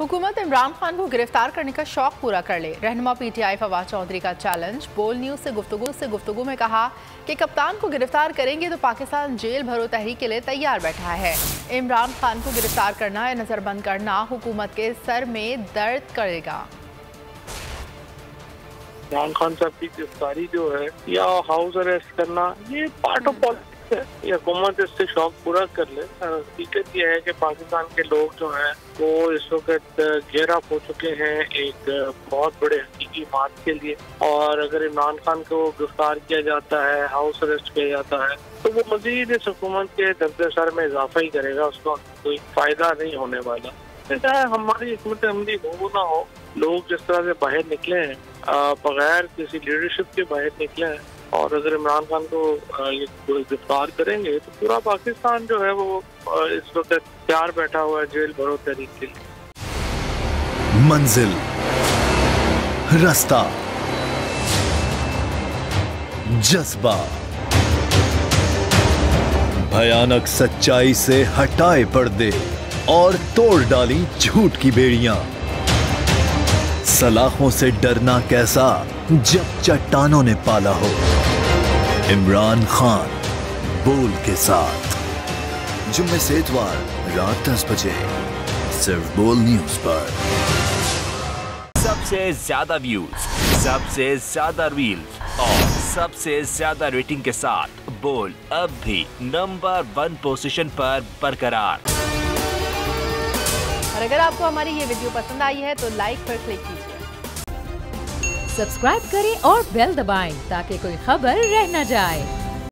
हुकूमत इमरान खान को गिरफ्तार करने का शौक पूरा कर ले। रहनुमा पीटीआई फवाद चौधरी का चैलेंज। बोल न्यूज से गुफ्तगू में कहा कि कप्तान को गिरफ्तार करेंगे तो पाकिस्तान जेल भरो तहरीक के लिए तैयार बैठा है। इमरान खान को गिरफ्तार करना या नजरबंद करना हुकूमत के सर में दर्द करेगा। इमरान खान साहब की गिरफ्तारी जो है या हाउस अरेस्ट करना, ये पार्ट ऑफ पॉलिटिक्स है। ये हुकूमत इससे शौक पूरा कर ले। हकीकत ये है कि पाकिस्तान के लोग जो हैं वो इस वक्त गेयर अप हो चुके हैं एक बहुत बड़े हकीकी मार्च के लिए, और अगर इमरान खान को गिरफ्तार किया जाता है, हाउस अरेस्ट किया जाता है, तो वो मजीद इस हुकूमत के दर्द सर में इजाफा ही करेगा। उसका कोई फायदा नहीं होने वाला। चाहे हमारी हिकमत अमली हो ना हो, लोग जिस तरह से बाहर निकले हैं बगैर किसी लीडरशिप के बाहर निकले हैं, और अगर इमरान खान को ये गिरफ्तार करेंगे तो पूरा पाकिस्तान जो है वो इस वक्त तैयार बैठा हुआ है जेल भरो तहरीक के लिए। मंजिल, रास्ता, जज्बा, भयानक सच्चाई से हटाए पर्दे और तोड़ डाली झूठ की बेड़ियां। सलाखों से डरना कैसा जब चट्टानों ने पाला हो। इमरान खान बोल के साथ जुम्मे से इतवार रात 10 बजे सिर्फ बोल न्यूज पर। सबसे ज्यादा व्यूज, सबसे ज्यादा रील्स और सबसे ज्यादा रेटिंग के साथ बोल अब भी नंबर 1 पोजीशन पर बरकरार। और अगर आपको हमारी ये वीडियो पसंद आई है तो लाइक पर क्लिक कीजिए, सब्सक्राइब करें और बेल दबाएं ताकि कोई खबर रह न जाए।